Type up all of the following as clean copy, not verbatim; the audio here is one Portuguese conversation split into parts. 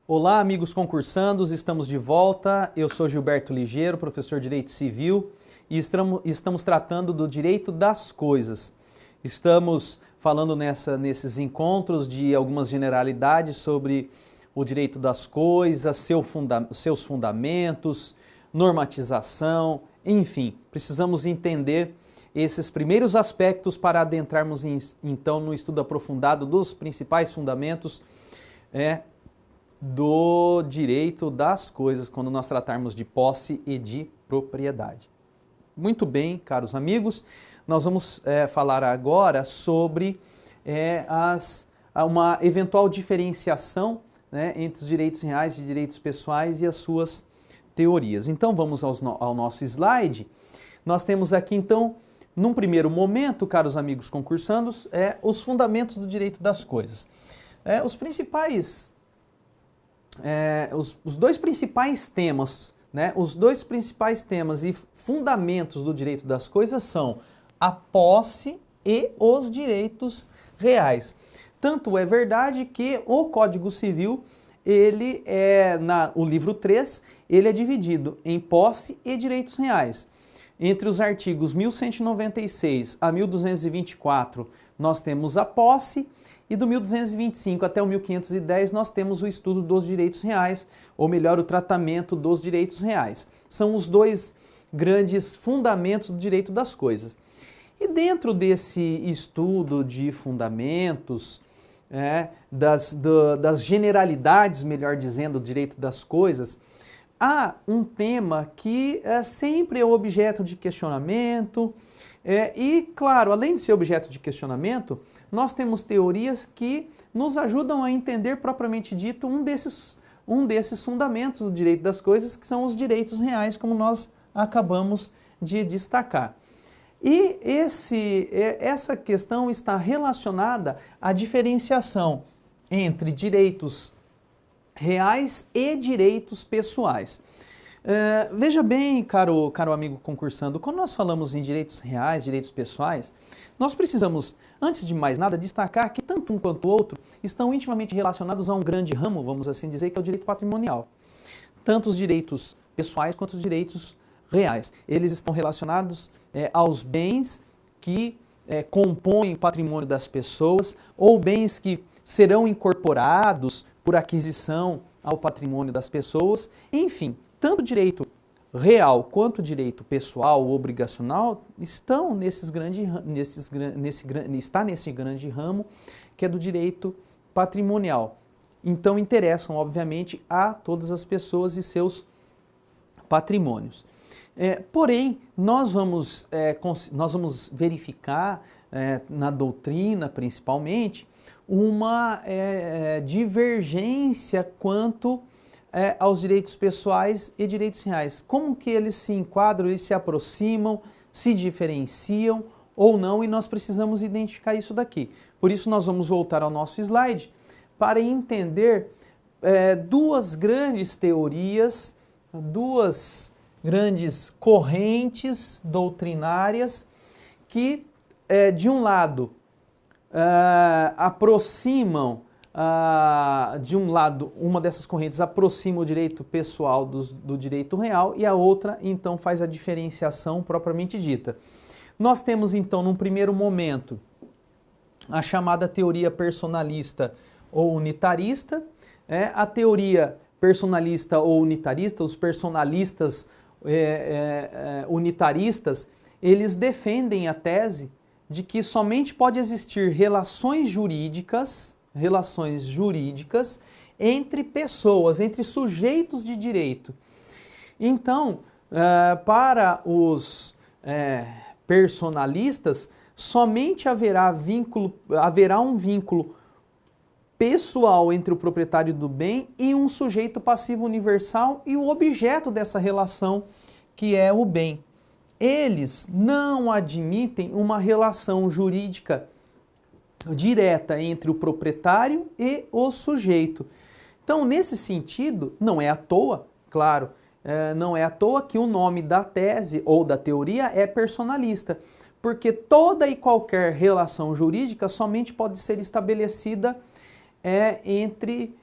Olá, amigos concursandos, estamos de volta. Eu sou Gilberto Ligeiro, professor de Direito Civil, e estamos tratando do direito das coisas. Estamos falando nesses encontros de algumas generalidades sobre o direito das coisas, seus fundamentos, normatização, enfim, precisamos entender esses primeiros aspectos para adentrarmos então no estudo aprofundado dos principais fundamentos do direito das coisas, quando nós tratarmos de posse e de propriedade. Muito bem, caros amigos, nós vamos falar agora sobre uma eventual diferenciação entre os direitos reais e direitos pessoais e as suas teorias. Então vamos ao nosso slide. Nós temos aqui então, num primeiro momento, caros amigos concursandos, os fundamentos do direito das coisas. Os dois principais temas, os dois principais temas e fundamentos do direito das coisas são a posse e os direitos reais. Tanto é verdade que o Código Civil, o livro 3, ele é dividido em posse e direitos reais. Entre os artigos 1196 a 1224, nós temos a posse, e do 1225 até o 1510 nós temos o estudo dos direitos reais, ou melhor, o tratamento dos direitos reais. São os dois grandes fundamentos do direito das coisas. E dentro desse estudo de fundamentos, das generalidades, melhor dizendo, do direito das coisas, há um tema que sempre é objeto de questionamento, e, claro, além de ser objeto de questionamento, nós temos teorias que nos ajudam a entender, propriamente dito, um desses fundamentos do direito das coisas, que são os direitos reais, como nós acabamos de destacar. E essa questão está relacionada à diferenciação entre direitos reais e direitos pessoais. Veja bem, caro amigo concursando, quando nós falamos em direitos reais, direitos pessoais, nós precisamos, antes de mais nada, destacar que tanto um quanto o outro estão intimamente relacionados a um grande ramo, vamos assim dizer, que é o direito patrimonial. Tanto os direitos pessoais quanto os direitos reais. Eles estão relacionados aos bens que compõem o patrimônio das pessoas, ou bens que serão incorporados por aquisição ao patrimônio das pessoas, enfim. Tanto o direito real quanto o direito pessoal ou obrigacional estão nesse grande ramo que é do direito patrimonial. Então interessam, obviamente, a todas as pessoas e seus patrimônios. Porém, nós vamos verificar, na doutrina principalmente, uma divergência quanto aos direitos pessoais e direitos reais. Como que eles se enquadram, eles se aproximam, se diferenciam ou não, e nós precisamos identificar isso daqui. Por isso nós vamos voltar ao nosso slide para entender duas grandes teorias, duas grandes correntes doutrinárias que, de um lado, aproximam de um lado, uma dessas correntes aproxima o direito pessoal do direito real e a outra, então, faz a diferenciação propriamente dita. Nós temos, então, num primeiro momento, a chamada teoria personalista ou unitarista. A teoria personalista ou unitarista, os personalistas unitaristas, eles defendem a tese de que somente pode existir relações jurídicas entre pessoas, entre sujeitos de direito. Então, para os personalistas, somente haverá um vínculo pessoal entre o proprietário do bem e um sujeito passivo universal e o objeto dessa relação, que é o bem. Eles não admitem uma relação jurídica direta entre o proprietário e o sujeito. Então, nesse sentido, não é à toa, claro, não é à toa que o nome da tese ou da teoria é personalista, porque toda e qualquer relação jurídica somente pode ser estabelecida entre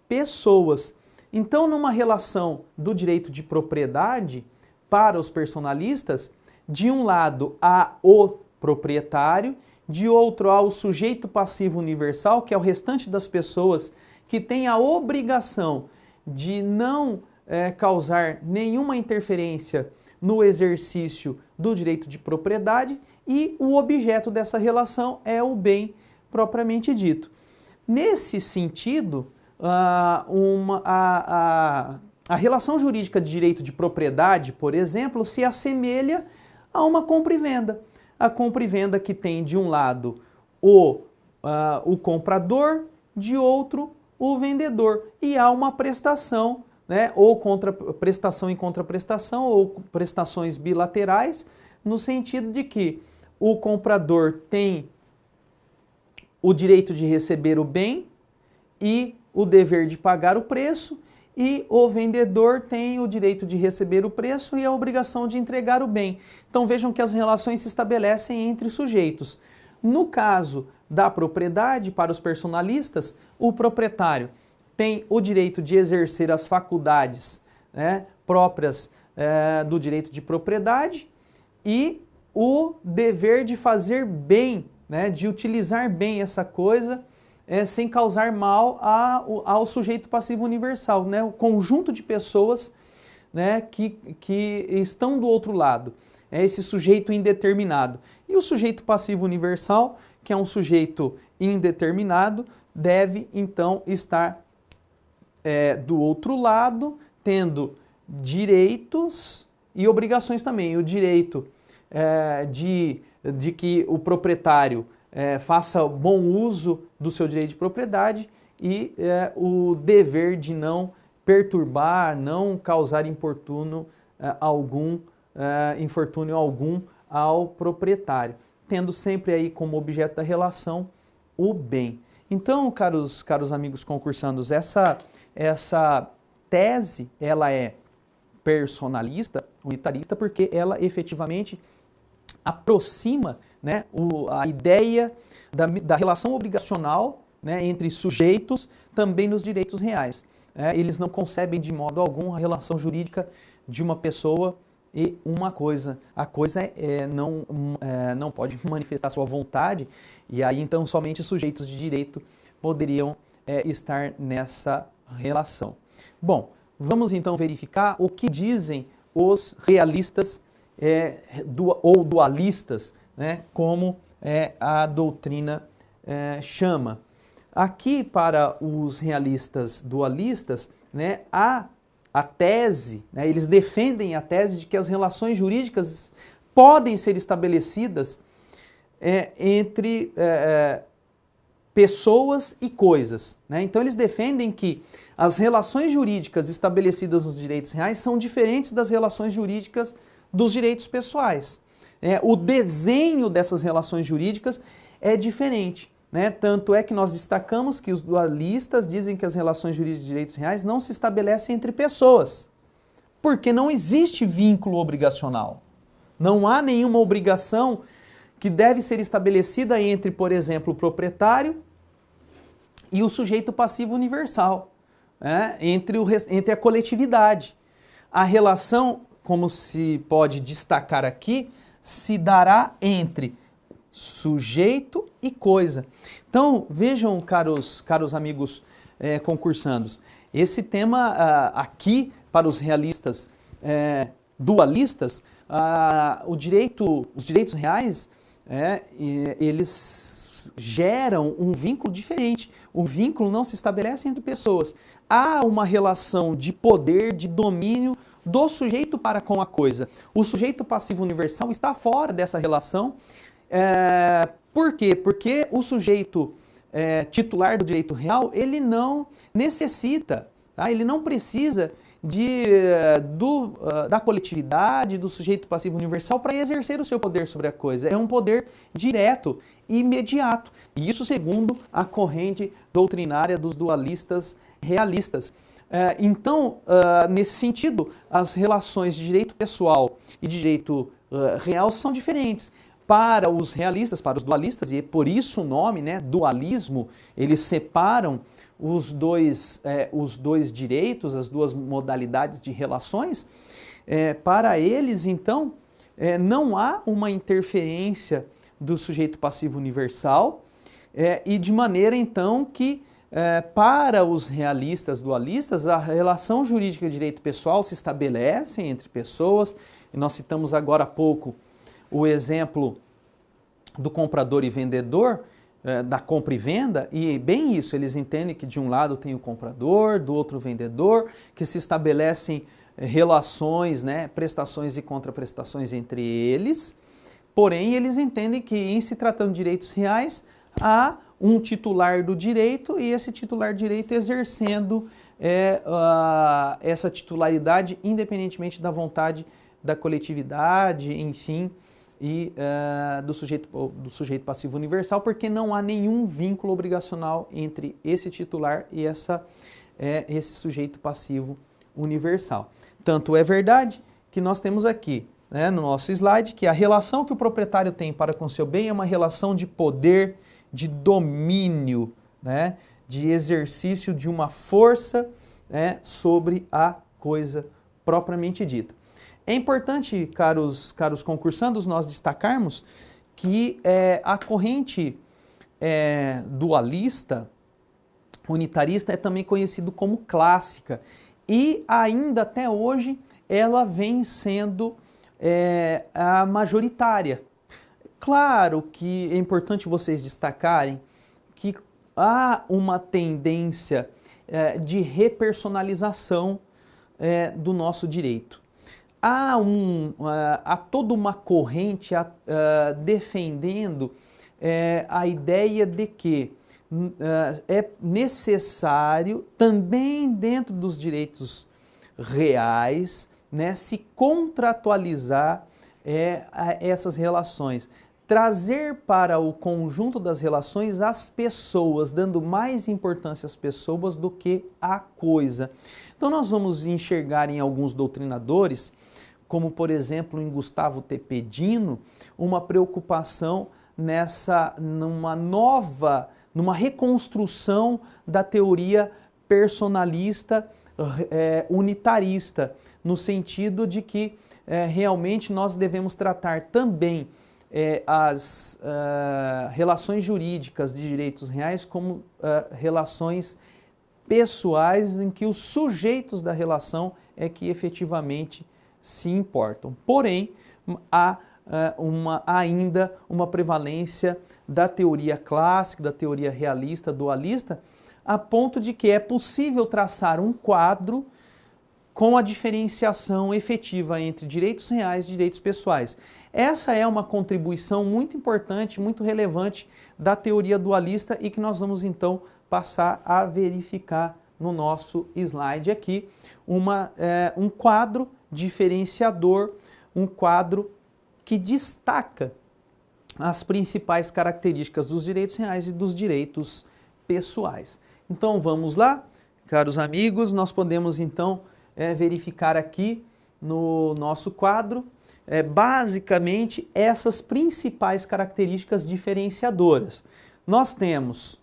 pessoas. Então, numa relação do direito de propriedade para os personalistas, de um lado há o proprietário, de outro há o sujeito passivo universal, que é o restante das pessoas que tem a obrigação de não causar nenhuma interferência no exercício do direito de propriedade, e o objeto dessa relação é o bem propriamente dito. Nesse sentido, a relação jurídica de direito de propriedade, por exemplo, se assemelha a uma compra e venda. A compra e venda que tem de um lado o comprador, de outro o vendedor. E há uma prestação, né, ou prestação em contraprestação, ou prestações bilaterais, no sentido de que o comprador tem o direito de receber o bem e o dever de pagar o preço, e o vendedor tem o direito de receber o preço e a obrigação de entregar o bem. Então vejam que as relações se estabelecem entre sujeitos. No caso da propriedade, para os personalistas, o proprietário tem o direito de exercer as faculdades, né, próprias do direito de propriedade, e o dever de fazer bem, né, de utilizar bem essa coisa, sem causar mal ao sujeito passivo universal, né, o conjunto de pessoas, né, que estão do outro lado, esse sujeito indeterminado. E o sujeito passivo universal, que é um sujeito indeterminado, deve então estar do outro lado, tendo direitos e obrigações também. O direito de que o proprietário faça bom uso do seu direito de propriedade, e o dever de não perturbar, não causar infortúnio algum ao proprietário, tendo sempre aí como objeto da relação o bem. Então, caros amigos concursandos, essa tese, ela é personalista, unitarista, porque ela efetivamente aproxima, né, a ideia da relação obrigacional, né, entre sujeitos também nos direitos reais. Eles não concebem de modo algum a relação jurídica de uma pessoa e uma coisa. A coisa não pode manifestar sua vontade, e aí então somente sujeitos de direito poderiam estar nessa relação. Bom, vamos então verificar o que dizem os realistas ou dualistas, né, como a doutrina chama. Aqui, para os realistas dualistas, né, a tese, né, eles defendem a tese de que as relações jurídicas podem ser estabelecidas entre pessoas e coisas, né? Então eles defendem que as relações jurídicas estabelecidas nos direitos reais são diferentes das relações jurídicas dos direitos pessoais. O desenho dessas relações jurídicas é diferente, né? Tanto é que nós destacamos que os dualistas dizem que as relações jurídicas de direitos reais não se estabelecem entre pessoas, porque não existe vínculo obrigacional. Não há nenhuma obrigação que deve ser estabelecida entre, por exemplo, o proprietário e o sujeito passivo universal, né? Entre a coletividade. A relação, como se pode destacar aqui, se dará entre sujeito e coisa. Então, vejam, caros amigos concursandos, esse tema aqui, para os realistas dualistas, os direitos reais, eles geram um vínculo diferente. O vínculo não se estabelece entre pessoas. Há uma relação de poder, de domínio do sujeito para com a coisa. O sujeito passivo universal está fora dessa relação. Por quê? Porque o sujeito titular do direito real, ele não necessita, tá? Ele não precisa da coletividade, do sujeito passivo universal para exercer o seu poder sobre a coisa. É um poder direto e imediato. E isso segundo a corrente doutrinária dos dualistas realistas. Então, nesse sentido, as relações de direito pessoal e de direito real são diferentes. para os realistas, para os dualistas, e por isso o nome, né, dualismo, eles separam os dois direitos, as duas modalidades de relações. Para eles, então, não há uma interferência do sujeito passivo universal, e de maneira, então, que para os realistas, dualistas, a relação jurídica de direito pessoal se estabelece entre pessoas, e nós citamos agora há pouco o exemplo do comprador e vendedor, da compra e venda, e bem isso, eles entendem que de um lado tem o comprador, do outro o vendedor, que se estabelecem relações, né, prestações e contraprestações entre eles, porém eles entendem que em se tratando de direitos reais, há um titular do direito e esse titular de direito exercendo essa titularidade independentemente da vontade da coletividade, enfim, e do sujeito passivo universal, porque não há nenhum vínculo obrigacional entre esse titular e esse sujeito passivo universal. Tanto é verdade que nós temos aqui, né, no nosso slide, que a relação que o proprietário tem para com seu bem é uma relação de poder, de domínio, né, de exercício de uma força, né, sobre a coisa propriamente dita. É importante, caros concursandos, nós destacarmos que a corrente dualista, unitarista, é também conhecido como clássica e ainda até hoje ela vem sendo a majoritária. Claro que é importante vocês destacarem que há uma tendência de repersonalização do nosso direito. Há toda uma corrente defendendo a ideia de que é necessário, também dentro dos direitos reais, né, se contratualizar essas relações. Trazer para o conjunto das relações as pessoas, dando mais importância às pessoas do que à coisa. Então nós vamos enxergar em alguns doutrinadores, como por exemplo em Gustavo Tepedino, uma preocupação numa reconstrução da teoria personalista unitarista, no sentido de que realmente nós devemos tratar também as relações jurídicas de direitos reais como relações pessoais em que os sujeitos da relação é que efetivamente se importam. Porém, há ainda uma prevalência da teoria clássica, da teoria realista, dualista, a ponto de que é possível traçar um quadro com a diferenciação efetiva entre direitos reais e direitos pessoais. Essa é uma contribuição muito importante, muito relevante da teoria dualista e que nós vamos então passar a verificar no nosso slide aqui, um quadro diferenciador, um quadro que destaca as principais características dos direitos reais e dos direitos pessoais. Então vamos lá, caros amigos, nós podemos então verificar aqui no nosso quadro basicamente essas principais características diferenciadoras. Nós temos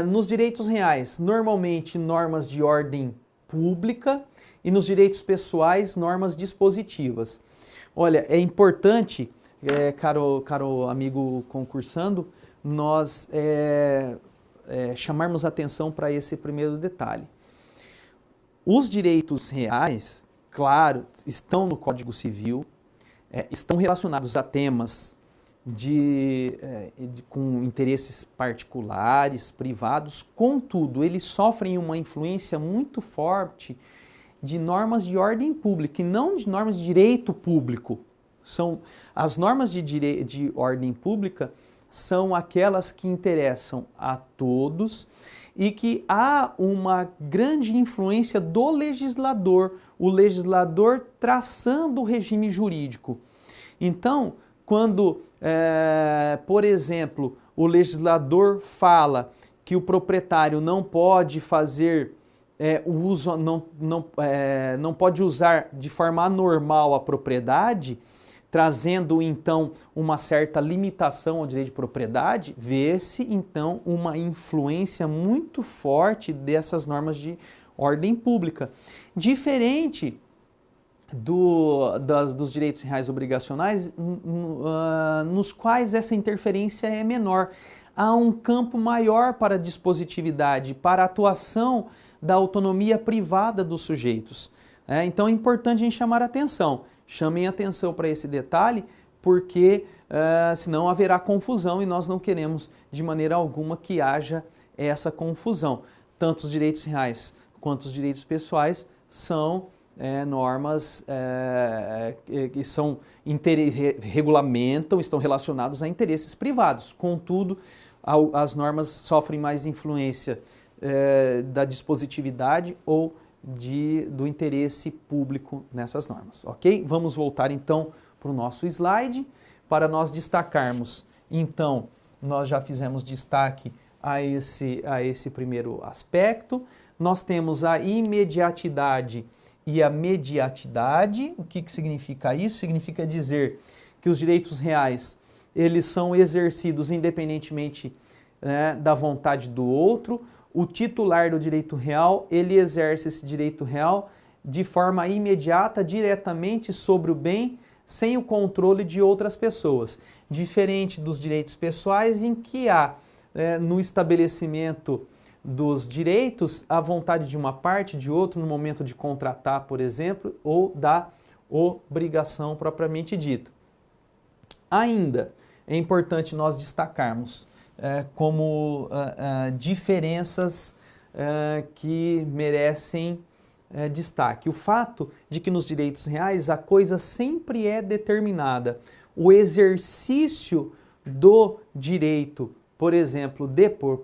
nos direitos reais normalmente normas de ordem pública e nos direitos pessoais normas dispositivas. Olha, é importante, caro amigo concursando, nós chamarmos atenção para esse primeiro detalhe. Os direitos reais, claro, estão no Código Civil, estão relacionados a temas com interesses particulares, privados, contudo, eles sofrem uma influência muito forte de normas de ordem pública e não de normas de direito público. As normas de ordem pública são aquelas que interessam a todos e que há uma grande influência do legislador, o legislador traçando o regime jurídico. Então, quando, por exemplo, o legislador fala que o proprietário não pode fazer não pode usar de forma anormal a propriedade, trazendo então uma certa limitação ao direito de propriedade, vê-se então uma influência muito forte dessas normas de ordem pública. Diferente dos direitos reais obrigacionais, nos quais essa interferência é menor. Há um campo maior para a dispositividade, para a atuação da autonomia privada dos sujeitos. Então é importante a gente chamar a atenção. Chamem atenção para esse detalhe, porque senão haverá confusão e nós não queremos de maneira alguma que haja essa confusão. Tanto os direitos reais quanto os direitos pessoais são normas que regulamentam, estão relacionados a interesses privados. Contudo, as normas sofrem mais influência da dispositividade ou do interesse público nessas normas, ok? Vamos voltar então para o nosso slide, para nós destacarmos. Então, nós já fizemos destaque a esse primeiro aspecto. Nós temos a imediatidade e a mediatidade. O que significa isso? Significa dizer que os direitos reais, eles são exercidos independentemente da vontade do outro. O titular do direito real, ele exerce esse direito real de forma imediata, diretamente sobre o bem, sem o controle de outras pessoas. Diferente dos direitos pessoais, em que há, no estabelecimento dos direitos, a vontade de uma parte, de outro, no momento de contratar, por exemplo, ou da obrigação propriamente dita. Ainda é importante nós destacarmos como diferenças que merecem destaque. O fato de que nos direitos reais a coisa sempre é determinada. O exercício do direito, por exemplo,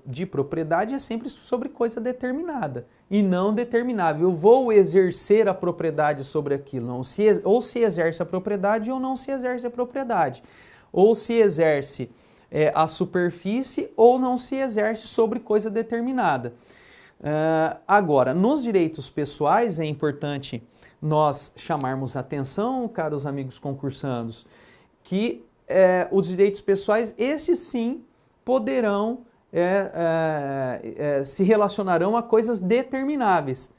de propriedade é sempre sobre coisa determinada e não determinável. Eu vou exercer a propriedade sobre aquilo, não, ou se exerce a propriedade ou não se exerce a propriedade. Ou se exerce a superfície ou não se exerce sobre coisa determinada. Agora, nos direitos pessoais é importante nós chamarmos a atenção, caros amigos concursandos, que os direitos pessoais, esses sim, poderão, se relacionarão a coisas determináveis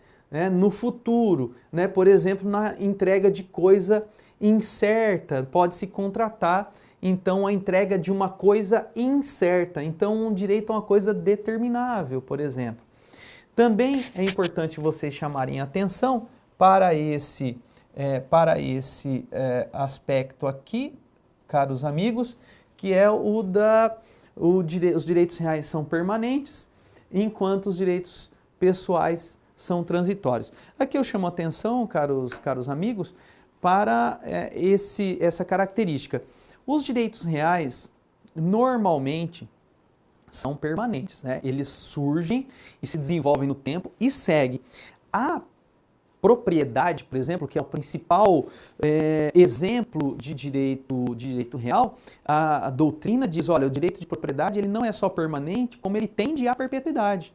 no futuro, por exemplo, na entrega de coisa incerta, pode-se contratar então a entrega de uma coisa incerta, então um direito a uma coisa determinável, por exemplo. Também é importante vocês chamarem atenção para esse aspecto aqui, caros amigos, que é os direitos reais são permanentes, enquanto os direitos pessoais são transitórios. Aqui eu chamo atenção, caros amigos, para essa característica. Os direitos reais, normalmente, são permanentes, Eles surgem e se desenvolvem no tempo e seguem. A propriedade, por exemplo, que é o principal exemplo de direito real, a doutrina diz, olha, o direito de propriedade ele não é só permanente, como ele tende à perpetuidade.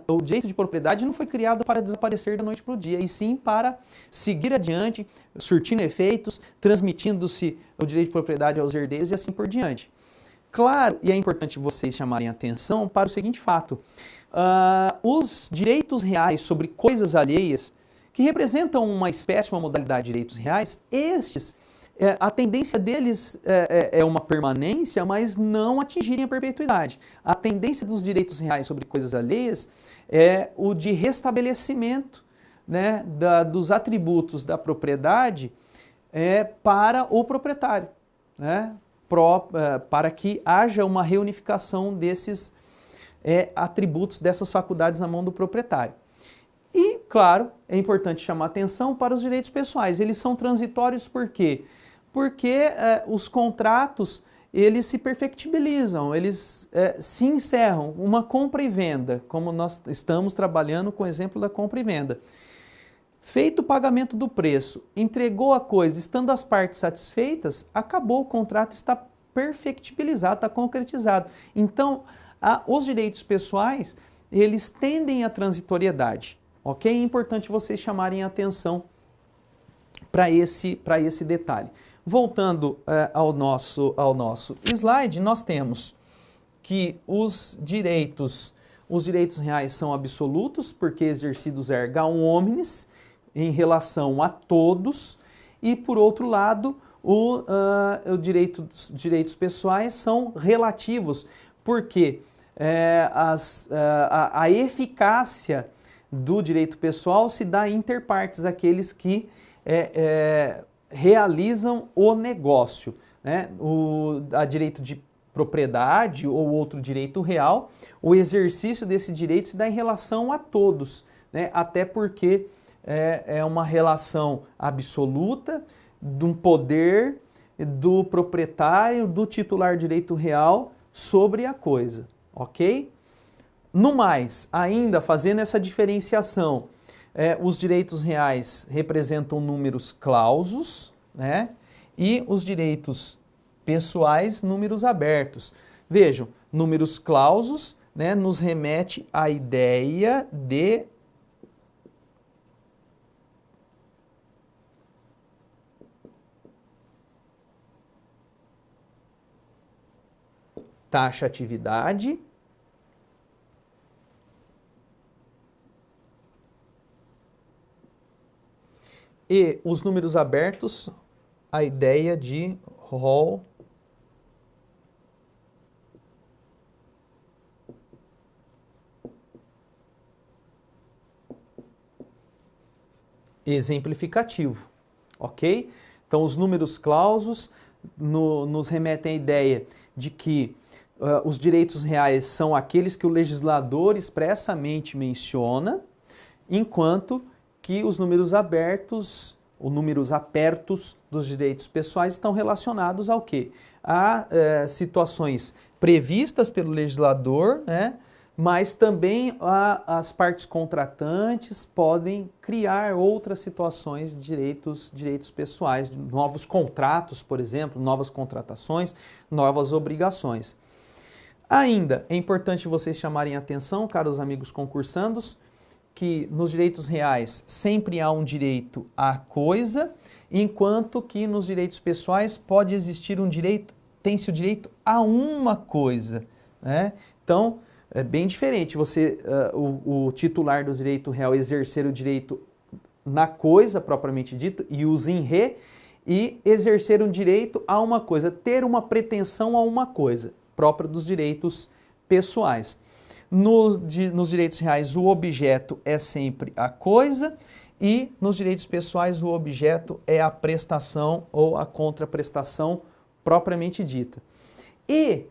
O direito de propriedade não foi criado para desaparecer da noite para o dia, e sim para seguir adiante, surtindo efeitos, transmitindo-se o direito de propriedade aos herdeiros e assim por diante. Claro, e é importante vocês chamarem atenção para o seguinte fato, os direitos reais sobre coisas alheias, que representam uma espécie, uma modalidade de direitos reais, estes, a tendência deles é uma permanência, mas não atingirem a perpetuidade. A tendência dos direitos reais sobre coisas alheias é o de restabelecimento dos atributos da propriedade para o proprietário, para que haja uma reunificação desses atributos, dessas faculdades na mão do proprietário. E, claro, é importante chamar atenção para os direitos pessoais. Eles são transitórios por quê? Porque os contratos, eles se perfectibilizam, eles se encerram. Uma compra e venda, como nós estamos trabalhando com o exemplo da compra e venda. Feito o pagamento do preço, entregou a coisa, estando as partes satisfeitas, acabou, o contrato está perfectibilizado, está concretizado. Então, os direitos pessoais, eles tendem à transitoriedade. Ok? É importante vocês chamarem a atenção para esse detalhe. voltando ao nosso slide, nós temos que os direitos reais são absolutos, porque exercidos erga omnes, em relação a todos, e por outro lado, os direitos pessoais são relativos, porque a eficácia do direito pessoal se dá inter partes, aqueles que realizam o negócio, né? A direito de propriedade ou outro direito real, o exercício desse direito se dá em relação a todos, né? Até porque é uma relação absoluta de um poder do proprietário, do titular de direito real sobre a coisa, ok? No mais, ainda fazendo essa diferenciação, os direitos reais representam números clausos, né? E os direitos pessoais, números abertos. Vejam, números clausos, né, nos remete à ideia de taxatividade e os números abertos, a ideia de rol exemplificativo, ok? Então, os números clausos nos remetem à ideia de que os direitos reais são aqueles que o legislador expressamente menciona, enquanto que os números abertos, ou números apertos dos direitos pessoais estão relacionados ao quê? A situações previstas pelo legislador, né? Mas também as partes contratantes podem criar outras situações de direitos pessoais, novos contratos, por exemplo, novas contratações, novas obrigações. Ainda é importante vocês chamarem atenção, caros amigos concursandos, que nos direitos reais sempre há um direito à coisa, enquanto que nos direitos pessoais pode existir tem-se o direito a uma coisa, né? Então, é bem diferente o titular do direito real exercer o direito na coisa propriamente dita, ius in re, e exercer um direito a uma coisa, ter uma pretensão a uma coisa, própria dos direitos pessoais. Nos direitos reais, o objeto é sempre a coisa, e nos direitos pessoais, o objeto é a prestação ou a contraprestação propriamente dita. E,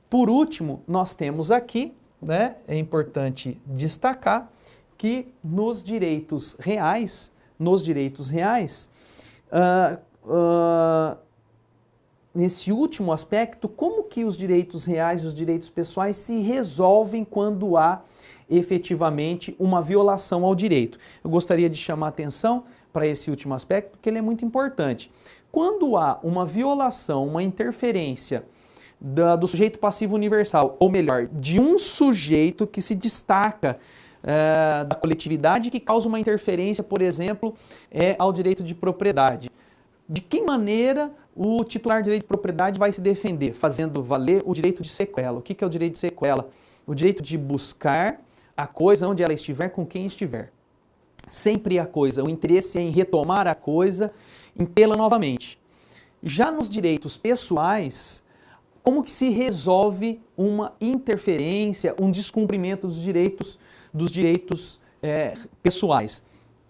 por último, nós temos aqui, né, é importante destacar que nos direitos reais, nesse último aspecto, como que os direitos reais e os direitos pessoais se resolvem quando há efetivamente uma violação ao direito? Eu gostaria de chamar a atenção para esse último aspecto, porque ele é muito importante. Quando há uma violação, uma interferência do sujeito passivo universal, ou melhor, de um sujeito que se destaca da coletividade, que causa uma interferência, por exemplo, ao direito de propriedade. De que maneira o titular de direito de propriedade vai se defender? Fazendo valer o direito de sequela. O que é o direito de sequela? O direito de buscar a coisa onde ela estiver, com quem estiver. Sempre a coisa. O interesse é em retomar a coisa, em tê-la novamente. Já nos direitos pessoais, como que se resolve uma interferência, um descumprimento dos direitos pessoais?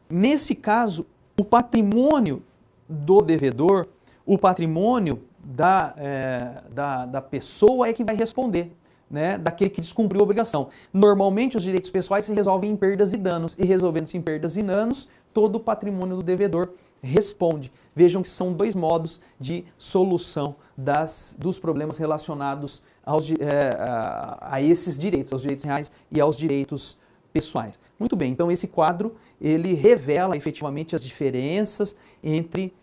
Nesse caso, o patrimônio do devedor, o patrimônio da pessoa é que vai responder, né, daquele que descumpriu a obrigação. Normalmente os direitos pessoais se resolvem em perdas e danos, e resolvendo-se em perdas e danos, todo o patrimônio do devedor responde. Vejam que são dois modos de solução dos problemas relacionados a esses direitos, aos direitos reais e aos direitos pessoais. Muito bem, então esse quadro ele revela efetivamente as diferenças entre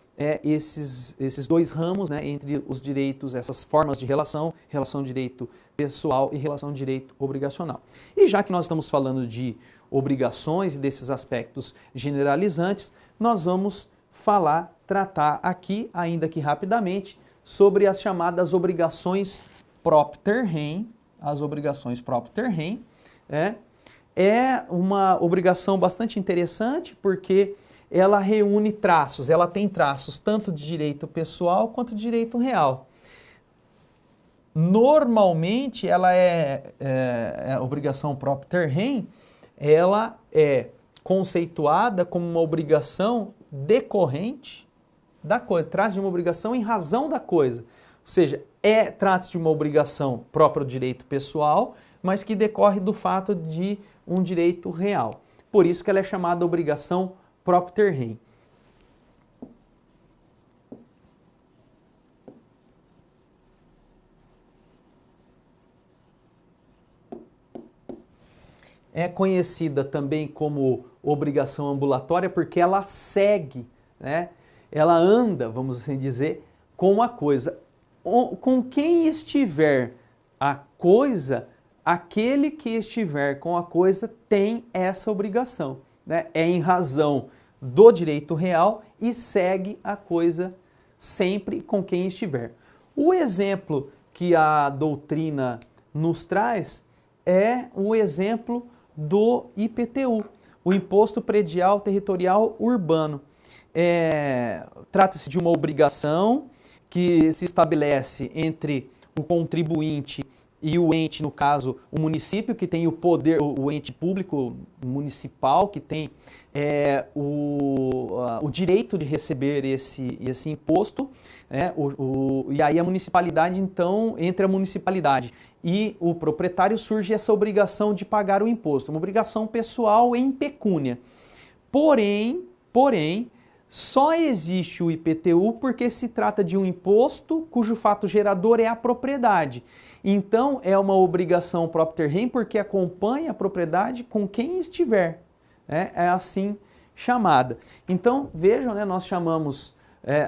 esses dois ramos, né, entre os direitos, essas formas de relação de direito pessoal e relação de direito obrigacional. E já que nós estamos falando de obrigações e desses aspectos generalizantes, nós vamos tratar aqui, ainda que rapidamente, sobre as chamadas obrigações propter rem. As obrigações propter rem é uma obrigação bastante interessante porque ela reúne traços, ela tem traços tanto de direito pessoal quanto de direito real. Normalmente, ela a obrigação propter rem, ela é conceituada como uma obrigação decorrente da coisa, trata-se de uma obrigação em razão da coisa. Ou seja, trata-se de uma obrigação própria do direito pessoal, mas que decorre do fato de um direito real. Por isso que ela é chamada obrigação propter rem. É conhecida também como obrigação ambulatória porque ela segue, né? Ela anda, vamos assim dizer, com a coisa. Com quem estiver a coisa, aquele que estiver com a coisa tem essa obrigação, né? É em razão do direito real e segue a coisa sempre com quem estiver. O exemplo que a doutrina nos traz é o exemplo do IPTU, o Imposto Predial Territorial Urbano. Trata-se de uma obrigação que se estabelece entre o contribuinte e o ente, no caso, o município, que tem o poder, o ente público municipal, que tem o direito de receber esse imposto, né? E aí a municipalidade, então, entre a municipalidade e o proprietário surge essa obrigação de pagar o imposto, uma obrigação pessoal em pecúnia. Porém, só existe o IPTU porque se trata de um imposto cujo fato gerador é a propriedade. Então, é uma obrigação propter rem porque acompanha a propriedade com quem estiver. É assim chamada. Então, vejam, né, nós chamamos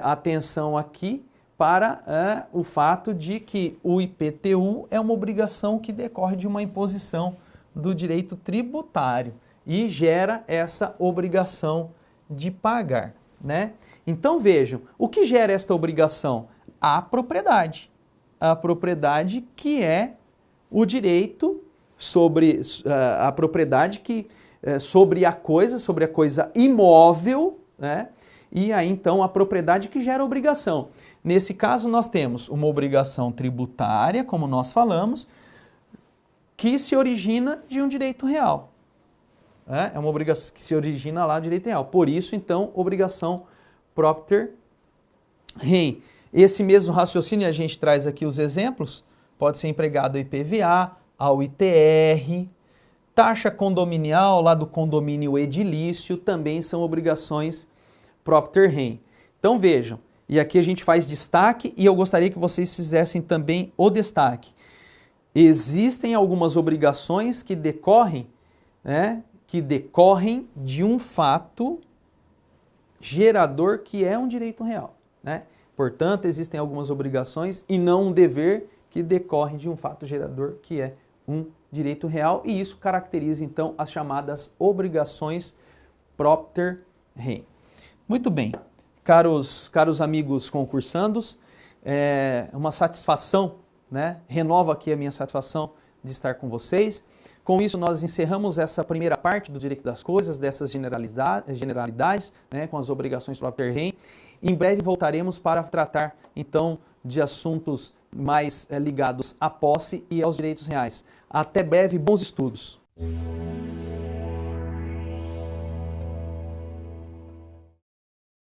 atenção aqui para o fato de que o IPTU é uma obrigação que decorre de uma imposição do direito tributário e gera essa obrigação de pagar, né? Então vejam, o que gera esta obrigação? A propriedade. A propriedade que é o direito sobre a propriedade que sobre a coisa imóvel, né? E aí então a propriedade que gera a obrigação. Nesse caso nós temos uma obrigação tributária, como nós falamos, que se origina de um direito real. É uma obrigação que se origina lá do direito real. Por isso, então, obrigação propter rem. Esse mesmo raciocínio, a gente traz aqui os exemplos, pode ser empregado ao IPVA, ao ITR, taxa condominial lá do condomínio edilício, também são obrigações propter rem. Então vejam, e aqui a gente faz destaque e eu gostaria que vocês fizessem também o destaque. Existem algumas obrigações que decorrem, né, de um fato gerador que é um direito real, né? Portanto, existem algumas obrigações e não um dever que decorre de um fato gerador que é um direito real e isso caracteriza então as chamadas obrigações propter rem. Muito bem, caros amigos concursandos, é uma satisfação, né? Renovo aqui a minha satisfação de estar com vocês. Com isso, nós encerramos essa primeira parte do direito das coisas, dessas generalidades, né, com as obrigações propter rem. Em breve voltaremos para tratar, então, de assuntos mais ligados à posse e aos direitos reais. Até breve, bons estudos!